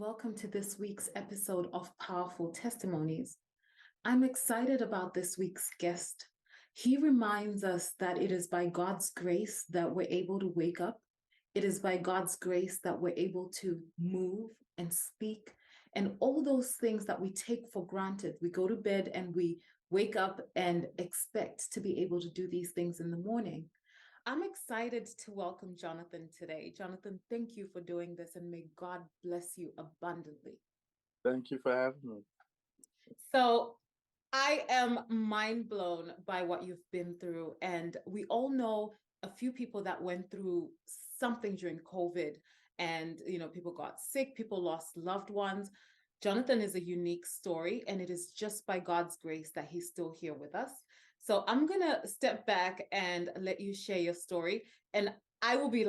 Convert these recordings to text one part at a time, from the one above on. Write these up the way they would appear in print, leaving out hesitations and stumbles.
welcome to this week's episode of Powerful Testimonies. I'm excited about this week's guest. He reminds us that it is by God's grace that we're able to wake up. It is by God's grace that we're able to move and speak and all those things that we take for granted. We go to bed and we wake up and expect to be able to do these things in the morning. I'm excited to welcome Jonathan today. Jonathan, thank you for doing this and may God bless you abundantly. Thank you for having me. So, I am mind blown by what you've been through. And we all know a few people that went through something during COVID. And, people got sick, people lost loved ones. Jonathan is a unique story, and it is just by God's grace that he's still here with us. So I'm going to step back and let you share your story. And I will be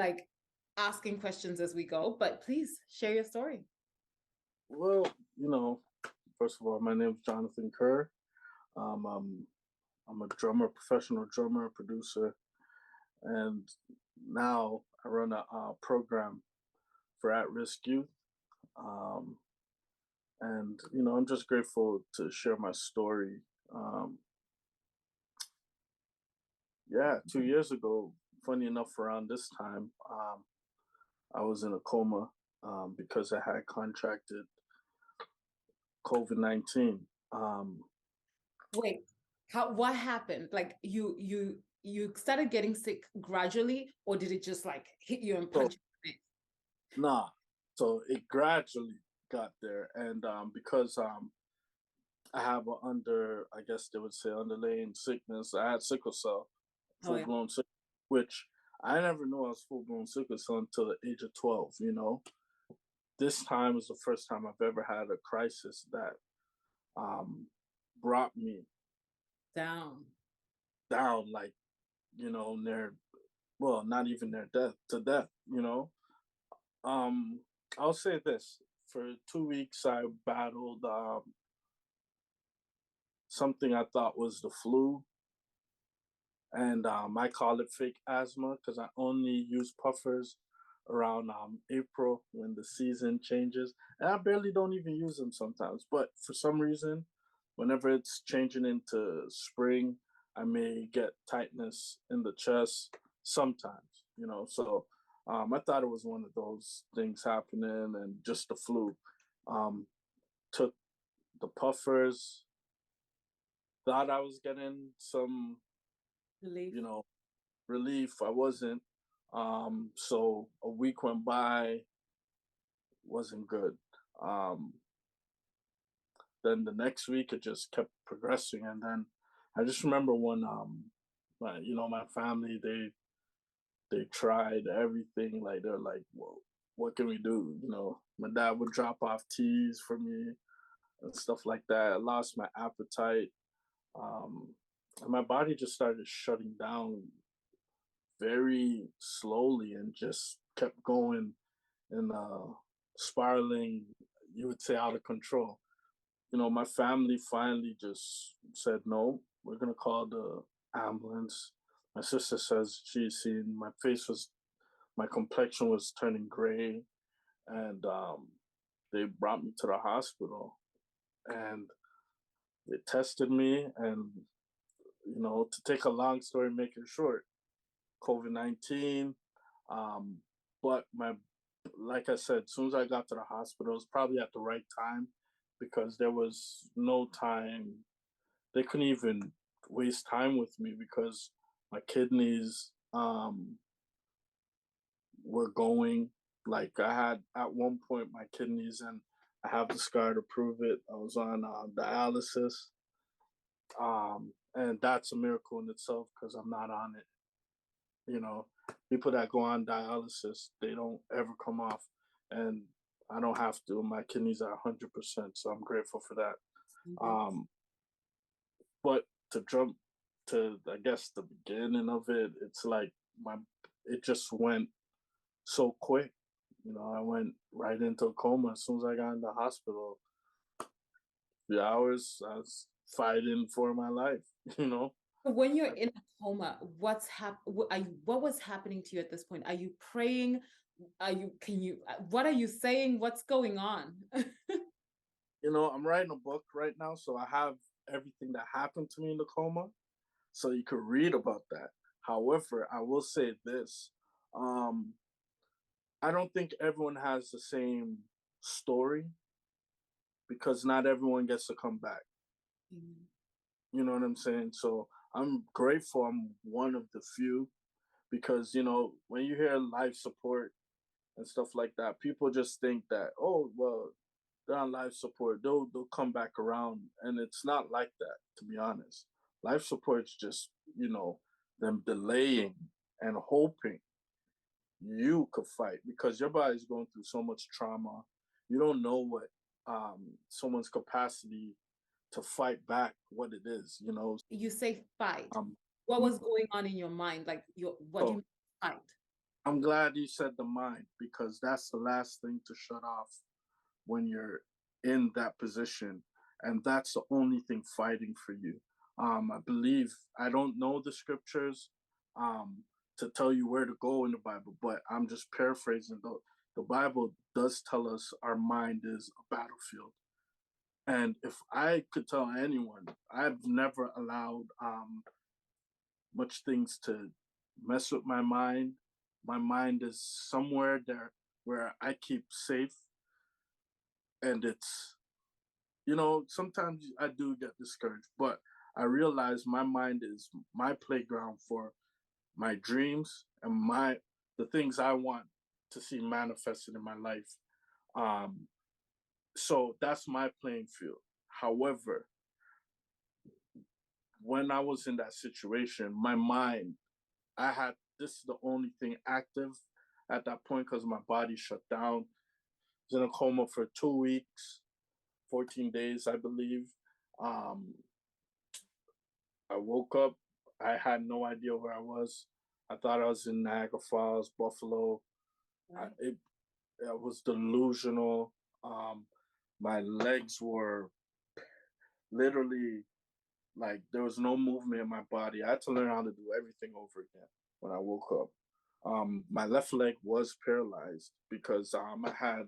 asking questions as we go, but please share your story. Well, first of all, my name is Jonathan Kerr. I'm a drummer, professional drummer, producer, and now I run a program for at-risk youth. I'm just grateful to share my story. 2 years ago, funny enough, around this time, I was in a coma because I had contracted COVID-19. Wait, what happened? Like you started getting sick gradually, or did it just hit you and punch you in the face? Nah, so it gradually got there, and because I have I guess they would say underlying sickness. I had sickle cell, full blown sickle, which I never knew I was full blown sickle cell until the age of 12. This time was the first time I've ever had a crisis that brought me down, like near, well, not even near death. I'll say this: for 2 weeks, I battled something I thought was the flu, and I call it fake asthma because I only use puffers around April when the season changes, and I barely don't even use them sometimes. But for some reason, whenever it's changing into spring, I may get tightness in the chest sometimes. So I thought it was one of those things happening and just the flu. Took the puffers, thought I was getting some relief. Relief. I wasn't. So a week went by, wasn't good. Then the next week it just kept progressing, and then I just remember when my family, they tried everything. Like, they're like, well, what can we do? My dad would drop off teas for me and stuff like that. I lost my appetite. And my body just started shutting down very slowly and just kept going and spiraling, you would say, out of control. My family finally just said, no, we're going to call the ambulance. My sister says she's seen my complexion was turning gray, and they brought me to the hospital, and they tested me, and to take a long story, make it short, COVID-19. But like I said, as soon as I got to the hospital, it was probably at the right time because there was no time. They couldn't even waste time with me because my kidneys were going. Like, I had at one point my kidneys, and I have the scar to prove it. I was on dialysis. And that's a miracle in itself because I'm not on it. People that go on dialysis, they don't ever come off, and I don't have to. My kidneys are 100%, so I'm grateful for that. But to jump to, I guess, the beginning of it, it's like it just went so quick. I went right into a coma as soon as I got in the hospital. 3 hours, I was fighting for my life. When you're in a coma, what was happening to you at this point? Are you praying? What are you saying? What's going on? I'm writing a book right now, so I have everything that happened to me in the coma, so you could read about that. However, I will say this: um, I don't think everyone has the same story because not everyone gets to come back. Mhm. You know what I'm saying? So I'm grateful I'm one of the few because when you hear life support and stuff like that, people just think that, oh well, they're on life support, they'll come back around, and it's not like that, to be honest. Life support's just them delaying and hoping you could fight because your body's going through so much trauma. You don't know what someone's capacity to fight back what it is. You say fight. Um, What m- was going on in your mind? Like what do you so mean fight? I'm glad you said the mind because that's the last thing to shut off when you're in that position, and that's the only thing fighting for you. I believe I don't know the scriptures um, to tell you where to go in the Bible, but I'm just paraphrasing. The Bible does tell us our mind is a battlefield, and if I could tell anyone, I've never allowed much things to mess with my mind. My mind is somewhere there where I keep safe, and sometimes I do get discouraged, but I realize my mind is my playground for my dreams and the things I want to see manifested in my life. Um, so that's my playing field. However, when I was in that situation, my mind, I had this is the only thing active at that point because my body shut down. I was in a coma for 2 weeks, 14 days, I believe. Um, I woke up. I had no idea where I was. I thought I was in Niagara Falls, Buffalo. Right. I was delusional. Um, my legs were literally like there was no movement in my body. I had to learn how to do everything over again when I woke up. My left leg was paralyzed because I had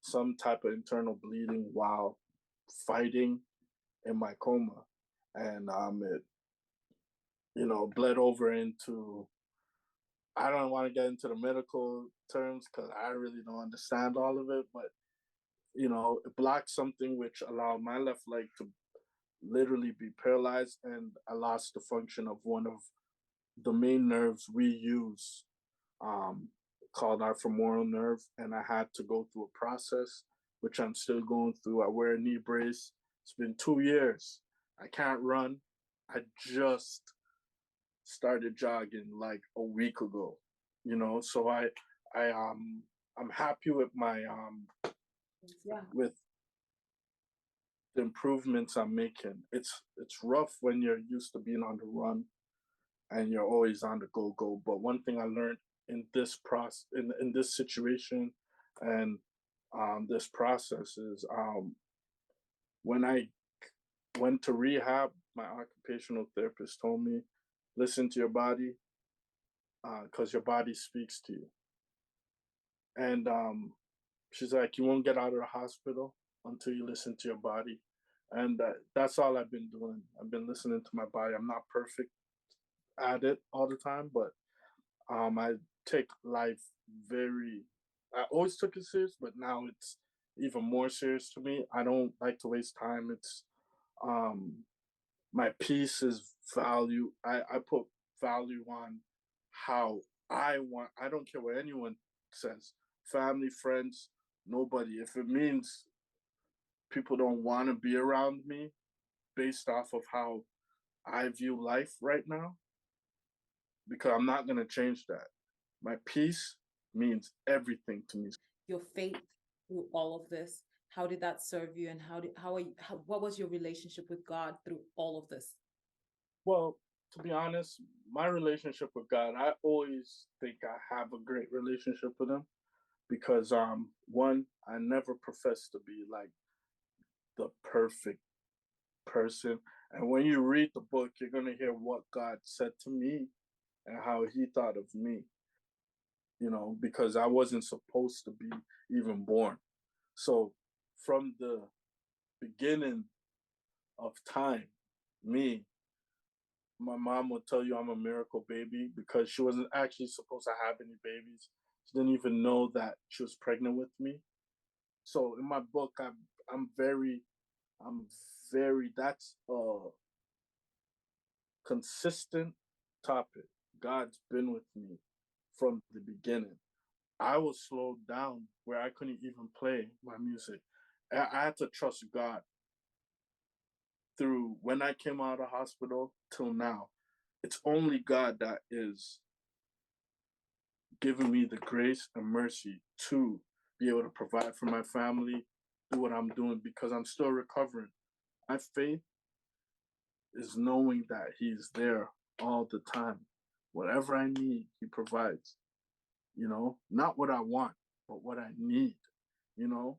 some type of internal bleeding while fighting in my coma, and it bled over into. I don't want to get into the medical terms because I really don't understand all of it, but it blocked something which allowed my left leg to literally be paralyzed, and I lost the function of one of the main nerves we use, um, called our femoral nerve, and I had to go through a process which I'm still going through. I wear a knee brace. It's been 2 years. I can't run. I just started jogging like a week ago. So I'm happy with my Yeah. with the improvements I'm making. It's rough when you're used to being on the run and you're always on the go. But one thing I learned in this process, in this situation, and this process is when I went to rehab, my occupational therapist told me, listen to your body, because your body speaks to you. And she's like, you won't get out of the hospital until you listen to your body. And that's all I've been doing. I've been listening to my body. I'm not perfect at it all the time, but I take life very. I always took it serious, but now it's even more serious to me. I don't like to waste time. It's um, my peace is value. I put value on how I want. I don't care what anyone says. Family, friends, nobody. If it means people don't want to be around me based off of how I view life right now, because I'm not gonna change that. My peace means everything to me. Your faith through all of this. How did that serve you, and what was your relationship with God through all of this? Well, to be honest, my relationship with God, I always think I have a great relationship with Him because one, I never profess to be like the perfect person, And when you read the book, you're gonna hear what God said to me and how He thought of me. Because I wasn't supposed to be even born. So from the beginning of time, me, my mom will tell you I'm a miracle baby because she wasn't actually supposed to have any babies. She didn't even know that she was pregnant with me. So in my book, I'm very, I'm that's a consistent topic. God's been with me from the beginning. I was slowed down where I couldn't even play my music. I had to trust God through when I came out of the hospital till now. It's only God that is giving me the grace and mercy to be able to provide for my family, do what I'm doing because I'm still recovering. My faith is knowing that He's there all the time. Whatever I need, He provides. Not what I want, but what I need. You know,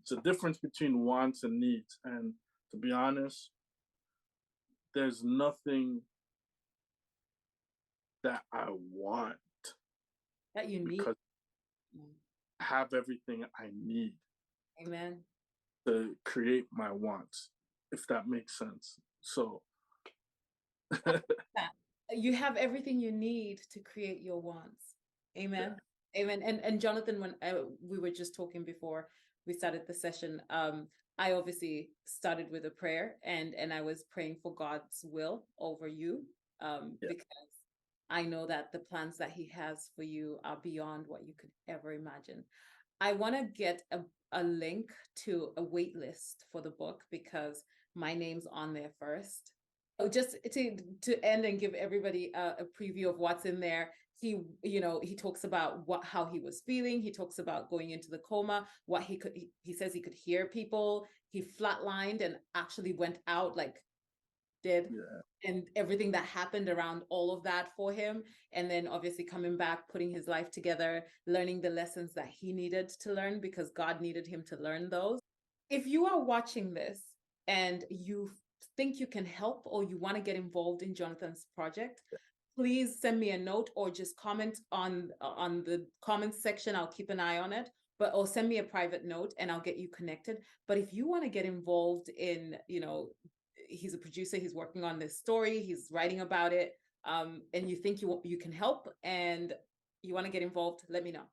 it's a difference between wants and needs. And to be honest, there's nothing that I want That you need. because I have everything I need Amen. to create my wants, if that makes sense. So, That. You have everything you need to create your wants. Amen. yeah, Amen. And Jonathan, when we were just talking before we started the session, I obviously started with a prayer, and I was praying for God's will over you, yeah, because I know that the plans that He has for you are beyond what you could ever imagine. I want to get a link to a wait list for the book because my name's on there first. Oh, just to end and give everybody a preview of what's in there. He talks about how he was feeling. He talks about going into the coma, what he says he could hear people. He flatlined and actually went out, like, did, yeah, and everything that happened around all of that for him. And then obviously coming back, putting his life together, learning the lessons that he needed to learn because God needed him to learn those. If you are watching this and you think you can help or you want to get involved in Jonathan's project, please send me a note or just comment on the comments section. I'll keep an eye on it, but or send me a private note and I'll get you connected. But if you want to get involved in, he's a producer, he's working on this story, he's writing about it, and you think you can help and you want to get involved, let me know.